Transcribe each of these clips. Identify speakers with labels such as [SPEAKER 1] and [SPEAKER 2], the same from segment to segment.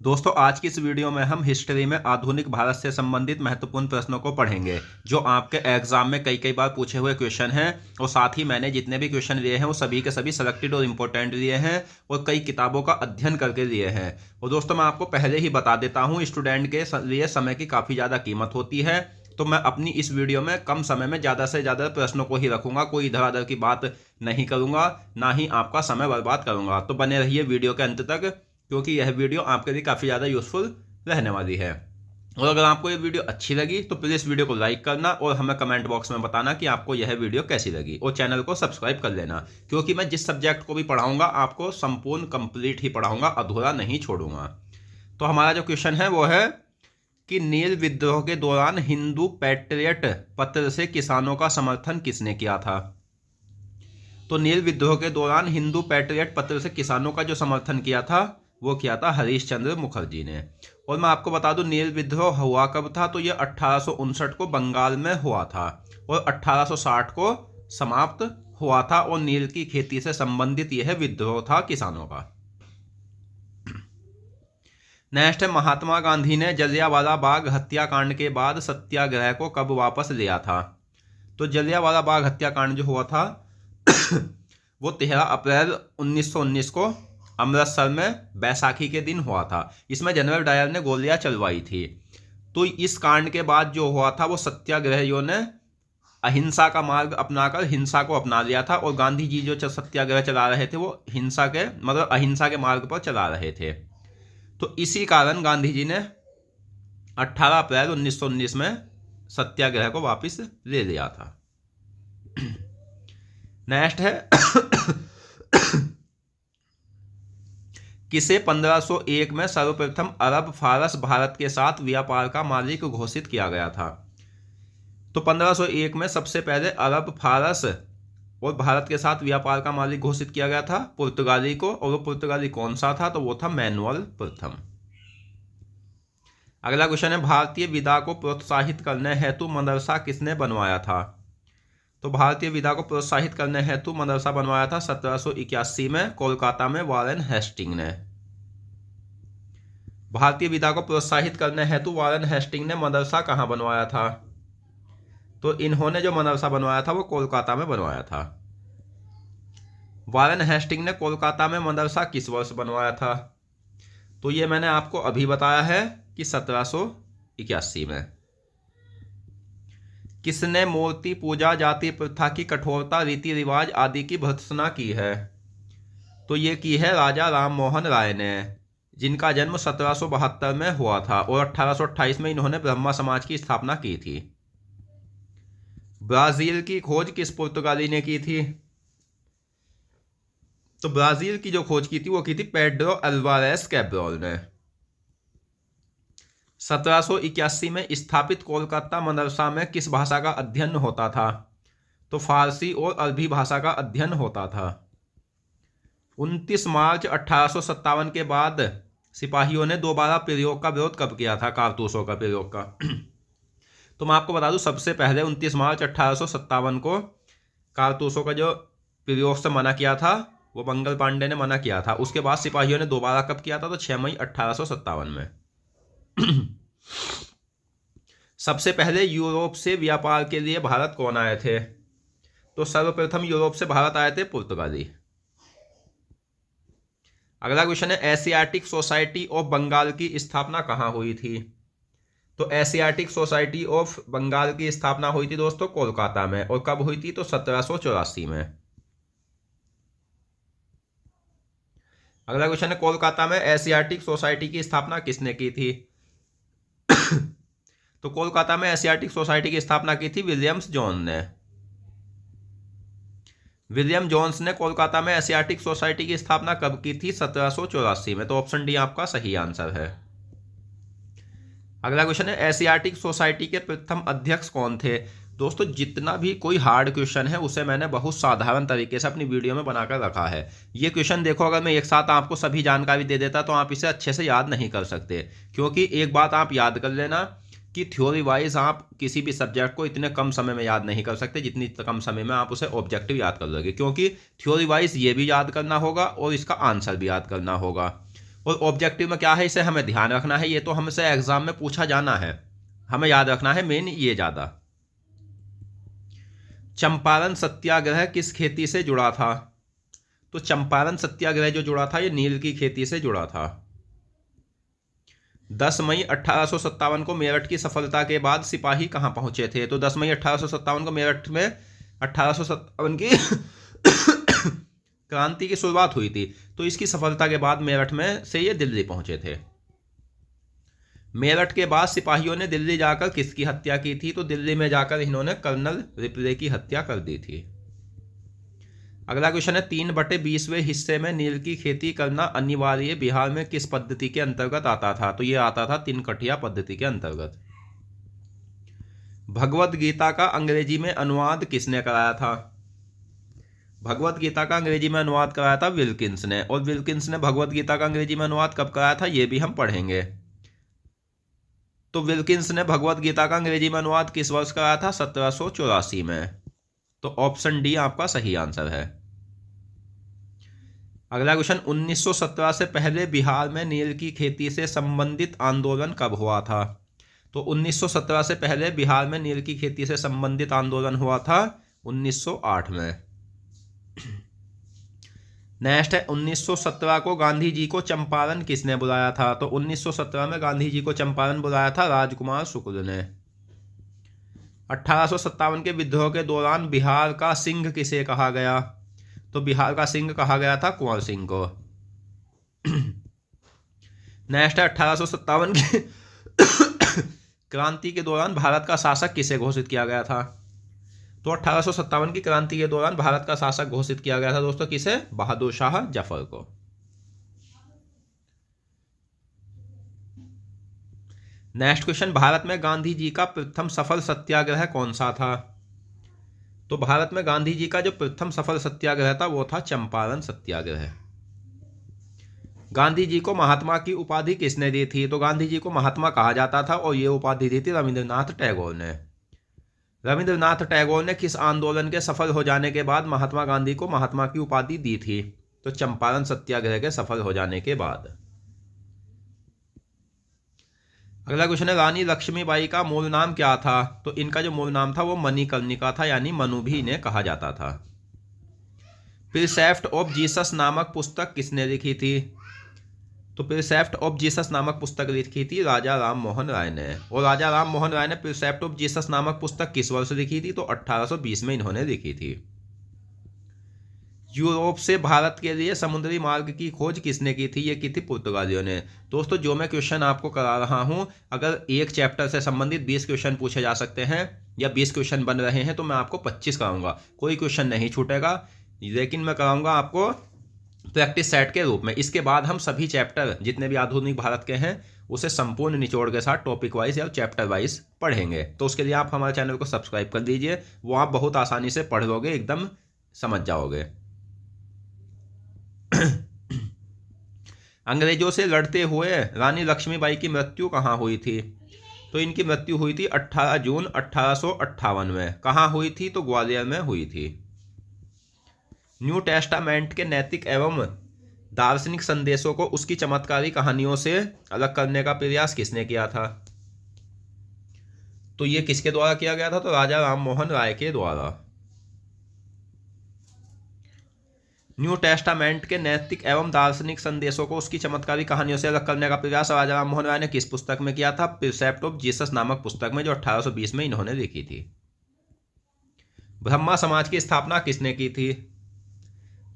[SPEAKER 1] दोस्तों आज की इस वीडियो में हम हिस्ट्री में आधुनिक भारत से संबंधित महत्वपूर्ण प्रश्नों को पढ़ेंगे जो आपके एग्जाम में कई बार पूछे हुए क्वेश्चन हैं। और साथ ही मैंने जितने भी क्वेश्चन लिए हैं वो सभी के सभी सिलेक्टेड और इम्पोर्टेंट लिए हैं और कई किताबों का अध्ययन करके लिए हैं। और दोस्तों मैं आपको पहले ही बता देता हूँ, स्टूडेंट के लिए समय की काफ़ी ज़्यादा कीमत होती है, तो मैं अपनी इस वीडियो में कम समय में ज़्यादा से ज़्यादा प्रश्नों को ही रखूंगा, कोई इधर उधर की बात नहीं करूंगा, ना ही आपका समय बर्बाद करूंगा। तो बने रहिए वीडियो के अंत तक, क्योंकि यह वीडियो आपके लिए काफ़ी ज़्यादा यूज़फुल रहने वाली है। और अगर आपको ये वीडियो अच्छी लगी तो प्लीज़ वीडियो को लाइक करना और हमें कमेंट बॉक्स में बताना कि आपको यह वीडियो कैसी लगी, और चैनल को सब्सक्राइब कर लेना, क्योंकि मैं जिस सब्जेक्ट को भी पढ़ाऊंगा आपको संपूर्ण कंप्लीट ही पढ़ाऊंगा, अधूरा नहीं छोड़ूंगा। तो हमारा जो क्वेश्चन है वो है कि नील विद्रोह के दौरान हिंदू पैट्रियट पत्र से किसानों का समर्थन किसने किया था। तो नील विद्रोह के दौरान हिंदू पैट्रियट पत्र से किसानों का जो समर्थन किया था वो किया था हरीश चंद्र मुखर्जी ने। और मैं आपको बता दूं नील विद्रोह हुआ कब था, तो ये 1859 को बंगाल में हुआ था और 1860 को समाप्त हुआ था। और नील की खेती से संबंधित यह विद्रोह था किसानों का। नेक्स्ट है, महात्मा गांधी ने जलियांवाला बाग हत्याकांड के बाद सत्याग्रह को कब वापस लिया था। तो जलियांवाला बाग हत्याकांड जो हुआ था वो 13 अप्रैल 1919 को अमृतसर में बैसाखी के दिन हुआ था। इसमें जनरल डायर ने गोलियां चलवाई थी। तो इस कांड के बाद जो हुआ था वो सत्याग्रहियों ने अहिंसा का मार्ग अपनाकर हिंसा को अपना लिया था, और गांधी जी जो सत्याग्रह चला रहे थे वो हिंसा के मतलब अहिंसा के मार्ग पर चला रहे थे। तो इसी कारण गांधी जी ने 18 अप्रैल 1919 में सत्याग्रह को वापस ले लिया था। नेक्स्ट है किसे 1501 में सर्वप्रथम अरब फारस भारत के साथ व्यापार का मालिक घोषित किया गया था। तो 1501 में सबसे पहले अरब फारस और भारत के साथ व्यापार का मालिक घोषित किया गया था पुर्तगाली को। और वो पुर्तगाली कौन सा था, तो वो था मैनुअल प्रथम। अगला क्वेश्चन है, भारतीय विदा को प्रोत्साहित करने हेतु मदरसा किसने बनवाया था। तो भारतीय विदा को प्रोत्साहित करने हेतु मदरसा बनवाया था 1781 में कोलकाता में वारेन हेस्टिंग ने। भारतीय विदा को प्रोत्साहित करने हेतु वारेन हेस्टिंग ने मदरसा कहाँ बनवाया था। तो इन्होंने जो मदरसा बनवाया था वो कोलकाता में बनवाया था। वारेन हेस्टिंग ने कोलकाता में मदरसा किस वर्ष बनवाया था। तो ये मैंने आपको अभी बताया है कि 1781 में। किसने मूर्ति पूजा जाति प्रथा की कठोरता रीति रिवाज आदि की भर्त्सना की है। तो ये की है राजा राम मोहन राय ने, जिनका जन्म 1772 में हुआ था और 1828 में इन्होंने ब्रह्मा समाज की स्थापना की थी। ब्राजील की खोज किस पुर्तगाली ने की थी। तो ब्राजील की जो खोज की थी वो की थी पेड्रो अल्वारेस कैब्रोल ने। 1781 में स्थापित कोलकाता मदरसा में किस भाषा का अध्ययन होता था। तो फारसी और अरबी भाषा का अध्ययन होता था। 29 मार्च 1857 के बाद सिपाहियों ने दोबारा प्रयोग का विरोध कब किया था, कारतूसों का प्रयोग का। तो मैं आपको बता दूं सबसे पहले 29 मार्च 1857 को कारतूसों का जो प्रयोग से मना किया था वो मंगल पांडे ने मना किया था। उसके बाद सिपाहियों ने दोबारा कब किया था, तो 6 मई 1857 में। सबसे पहले यूरोप से व्यापार के लिए भारत कौन आए थे। तो सर्वप्रथम यूरोप से भारत आए थे पुर्तगाली। अगला क्वेश्चन है, एशियाटिक सोसाइटी ऑफ बंगाल की स्थापना कहाँ हुई थी। तो एशियाटिक सोसाइटी ऑफ बंगाल की स्थापना हुई थी दोस्तों कोलकाता में। और कब हुई थी, तो 1784 में। अगला क्वेश्चन है, कोलकाता में एशियाटिक सोसाइटी की स्थापना किसने की थी। तो कोलकाता में एशियाटिक सोसाइटी की स्थापना की थी विलियम्स जोन्स ने। विलियम जोन्स ने कोलकाता में एशियाटिक सोसाइटी की स्थापना कब की थी, 1784 में। तो ऑप्शन डी आपका सही आंसर है। अगला क्वेश्चन है, एशियाटिक सोसाइटी के प्रथम अध्यक्ष कौन थे। दोस्तों जितना भी कोई हार्ड क्वेश्चन है उसे मैंने बहुत साधारण तरीके से अपनी वीडियो में बनाकर रखा है। ये क्वेश्चन देखो, अगर मैं एक साथ आपको सभी जानकारी दे देता तो आप इसे अच्छे से याद नहीं कर सकते। क्योंकि एक बात आप याद कर लेना कि थ्योरी वाइज आप किसी भी सब्जेक्ट को इतने कम समय में याद नहीं कर सकते जितनी कम समय में आप उसे ऑब्जेक्टिव याद कर लोगे। क्योंकि थ्योरी वाइज ये भी याद करना होगा और इसका आंसर भी याद करना होगा। और ऑब्जेक्टिव में क्या है इसे हमें ध्यान रखना है, ये तो हमसे एग्जाम में पूछा जाना है, हमें याद रखना है मेन ये ज्यादा। चंपारण सत्याग्रह किस खेती से जुड़ा था? तो चंपारण सत्याग्रह जो जुड़ा था ये नील की खेती से जुड़ा था। 10 मई 1857 को मेरठ की सफलता के बाद सिपाही कहां पहुंचे थे? तो 10 मई 1857 को मेरठ में 1857 की क्रांति की शुरुआत हुई थी, तो इसकी सफलता के बाद मेरठ में से ये दिल्ली पहुंचे थे। मेरठ के बाद सिपाहियों ने दिल्ली जाकर किसकी हत्या की थी? तो दिल्ली में जाकर इन्होंने कर्नल रिपले की हत्या कर दी थी। अगला क्वेश्चन है 3/20वें हिस्से में नील की खेती करना अनिवार्य बिहार में किस पद्धति के अंतर्गत आता था? तो ये आता था तिनकठिया पद्धति के अंतर्गत। भगवत गीता का अंग्रेजी में अनुवाद किसने कराया था? भगवत गीता का अंग्रेजी में अनुवाद कराया था विल्किंस ने। और विल्किंस ने भगवत गीता का अंग्रेजी में अनुवाद कब कराया था ये भी हम पढ़ेंगे। तो विल्किंस ने भगवत गीता का अंग्रेजी में अनुवाद किस वर्ष कराया था? 1784 में। तो ऑप्शन डी आपका सही आंसर है। अगला क्वेश्चन 1917 से पहले बिहार में नील की खेती से संबंधित आंदोलन कब हुआ था? तो 1917 से पहले बिहार में नील की खेती से संबंधित आंदोलन हुआ था 1908 में। नेक्स्ट है 1917 को गांधी जी को चंपारण किसने बुलाया था? तो 1917 में गांधी जी को चंपारण बुलाया था राजकुमार शुक्ल ने। 1857 के विद्रोह के दौरान बिहार का सिंह किसे कहा गया? तो बिहार का सिंह कहा गया था कुंवर सिंह को। नेक्स्ट है 1857 की क्रांति के दौरान भारत का शासक किसे घोषित किया गया था? तो 1857 की क्रांति के दौरान भारत का शासक घोषित किया गया था दोस्तों किसे? बहादुर शाह जफर को। नेक्स्ट क्वेश्चन भारत में गांधी जी का प्रथम सफल सत्याग्रह कौन सा था? तो भारत में गांधी जी का जो प्रथम सफल सत्याग्रह था वो था चंपारण सत्याग्रह। गांधी जी को महात्मा की उपाधि किसने दी थी? तो गांधी जी को महात्मा कहा जाता था और ये उपाधि दी थी रविंद्रनाथ टैगोर ने। रविंद्रनाथ टैगोर ने किस आंदोलन के सफल हो जाने के बाद महात्मा गांधी को महात्मा की उपाधि दी थी? तो चंपारण सत्याग्रह के सफल हो जाने के बाद। अगला क्वेश्चन है रानी लक्ष्मीबाई का मूल नाम क्या था? तो इनका जो मूल नाम था वो मणिकर्णिका था, यानी मनु भी इन्हें कहा जाता था। प्रिसेप्ट ऑफ जीसस नामक पुस्तक किसने लिखी थी? तो प्रिसेप्ट ऑफ जीसस नामक पुस्तक लिखी थी राजा राम मोहन राय ने। और राजा राम मोहन राय ने प्रिसेप्ट ऑफ जीसस नामक पुस्तक किस वर्ष लिखी थी? तो 1820 में इन्होंने लिखी थी। यूरोप से भारत के लिए समुद्री मार्ग की खोज किसने की थी? ये की थी पुर्तगालियों ने। दोस्तों जो मैं क्वेश्चन आपको करा रहा हूं, अगर एक चैप्टर से संबंधित 20 क्वेश्चन पूछे जा सकते हैं या 20 क्वेश्चन बन रहे हैं तो मैं आपको 25 कराऊंगा, कोई क्वेश्चन नहीं छूटेगा, लेकिन मैं कराऊंगा आपको प्रैक्टिस सेट के रूप में। इसके बाद हम सभी चैप्टर जितने भी आधुनिक भारत के हैं उसे संपूर्ण निचोड़ के साथ टॉपिक वाइज या चैप्टर वाइज पढ़ेंगे। तो उसके लिए आप हमारे चैनल को सब्सक्राइब कर दीजिए, वो आप बहुत आसानी से पढ़ लोगे, एकदम समझ जाओगे। अंग्रेजों से लड़ते हुए रानी लक्ष्मीबाई की मृत्यु कहाँ हुई थी? तो इनकी मृत्यु हुई थी 18 जून 1858 में। कहाँ हुई थी? तो ग्वालियर में हुई थी। न्यू टेस्टामेंट के नैतिक एवं दार्शनिक संदेशों को उसकी चमत्कारी कहानियों से अलग करने का प्रयास किसने किया था? तो ये किसके द्वारा किया गया था? तो राजा राम मोहन राय के द्वारा। न्यू टेस्टामेंट के नैतिक एवं दार्शनिक संदेशों को उसकी चमत्कारी कहानियों से अलग करने का प्रयास राजा राम मोहन राय ने किस पुस्तक में किया था? प्रिसेप्ट ऑफ जीसस नामक पुस्तक में, जो 1820 में इन्होंने लिखी थी। ब्रह्मा समाज की स्थापना किसने की थी?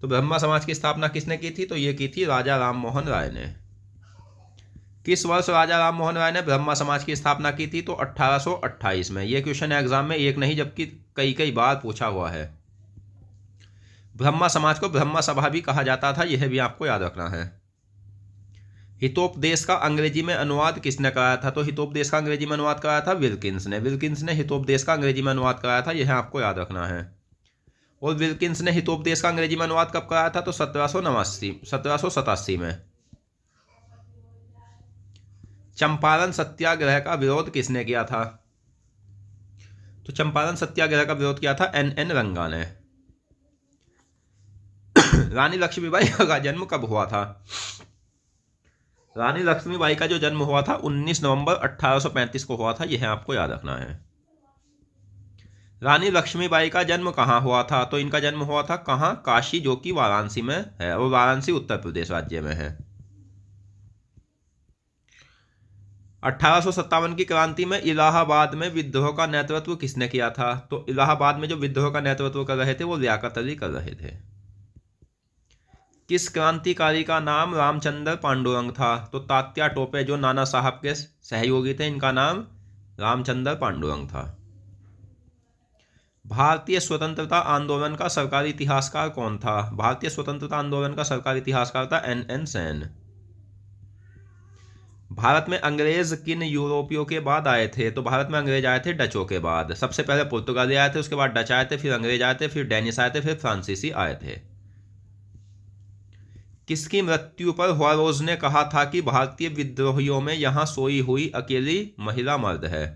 [SPEAKER 1] तो ब्रह्मा समाज की स्थापना किसने की थी? तो ये की थी राजा राम मोहन राय ने। किस वर्ष राजा राम मोहन राय ने ब्रह्मा समाज की स्थापना की थी? तो 1828 में। यह क्वेश्चन एग्जाम में एक नहीं जबकि कई बार पूछा हुआ है। ब्रह्मा समाज को ब्रह्मा सभा भी कहा जाता था, यह भी आपको याद रखना है। हितोपदेश का अंग्रेजी में अनुवाद किसने कराया था? तो हितोपदेश का अंग्रेजी में अनुवाद कराया था विल्किंस ने। विल्किंस ने हितोपदेश का अंग्रेजी में अनुवाद कराया था, यह आपको याद रखना है। और विल्किंस ने हितोपदेश का अंग्रेजी में अनुवाद कब कराया था? तो 1787 में। चंपारण सत्याग्रह का विरोध किसने किया था? तो चंपारण सत्याग्रह का विरोध किया था NN रंगा ने। रानी लक्ष्मीबाई का जन्म कब हुआ था? रानी लक्ष्मीबाई का जो जन्म हुआ था 19 नवंबर 1835 को हुआ था, यह आपको याद रखना है। रानी लक्ष्मीबाई का जन्म कहाँ हुआ था? तो इनका जन्म हुआ था कहाँ? काशी, जो कि वाराणसी में है, और वाराणसी उत्तर प्रदेश राज्य में है। 1857 की क्रांति में इलाहाबाद में विद्रोह का नेतृत्व किसने किया था? तो इलाहाबाद में जो विद्रोह का नेतृत्व कर रहे थे वो लियाकत अली कर रहे थे। किस क्रांतिकारी का नाम रामचंद्र पांडुरंग था? तो तात्या टोपे, जो नाना साहब के सहयोगी थे, इनका नाम रामचंद्र पांडुरंग था। भारतीय स्वतंत्रता आंदोलन का सरकारी इतिहासकार कौन था? भारतीय स्वतंत्रता आंदोलन का सरकारी इतिहासकार था एन सेन। भारत में अंग्रेज किन यूरोपियों के बाद आए थे? तो भारत में अंग्रेज आए थे डचों के बाद। सबसे पहले पुर्तगाली आए थे, उसके बाद डच आए थे, फिर अंग्रेज आए थे, फिर डेनिश आए थे, फिर फ्रांसीसी आए थे। किसकी मृत्यु पर हुआरोज ने कहा था कि भारतीय विद्रोहियों में यहां सोई हुई अकेली महिला मर्द है?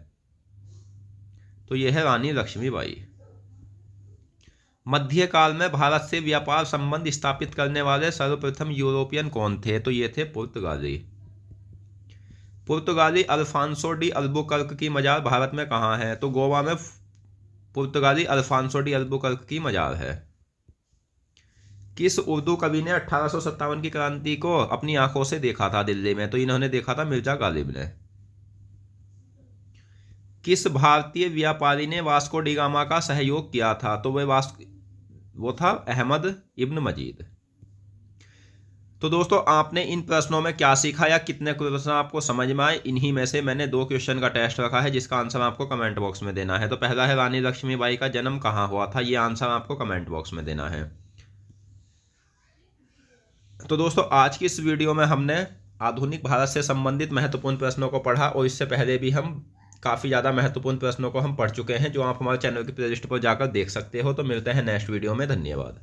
[SPEAKER 1] तो यह है रानी लक्ष्मीबाई। मध्यकाल में भारत से व्यापार संबंध स्थापित करने वाले सर्वप्रथम यूरोपियन कौन थे? तो ये थे पुर्तगाली। पुर्तगाली अल्फांसो डी अल्बुकर्क की मजार भारत में कहाँ है? तो गोवा में पुर्तगाली अल्फांसो डी अल्बुकर्क की मजार है। किस उर्दू कवि ने 1857 की क्रांति को अपनी आंखों से देखा था दिल्ली में? तो इन्होंने देखा था मिर्जा गालिब ने। किस भारतीय व्यापारी ने वास्को डी गामा का सहयोग किया था? तो वो था अहमद इब्न मजीद। तो दोस्तों, आपने इन प्रश्नों में क्या सीखा या कितने क्वेश्चन आपको समझ में आए? इन्हीं में से मैंने 2 क्वेश्चन का टेस्ट रखा है, जिसका आंसर आपको कमेंट बॉक्स में देना है। तो पहला है रानी लक्ष्मीबाई का जन्म कहाँ हुआ था, ये आंसर आपको कमेंट बॉक्स में देना है। तो दोस्तों, आज की इस वीडियो में हमने आधुनिक भारत से संबंधित महत्वपूर्ण प्रश्नों को पढ़ा, और इससे पहले भी हम काफ़ी ज़्यादा महत्वपूर्ण प्रश्नों को हम पढ़ चुके हैं, जो आप हमारे चैनल की प्लेलिस्ट पर जाकर देख सकते हो। तो मिलते हैं नेक्स्ट वीडियो में। धन्यवाद।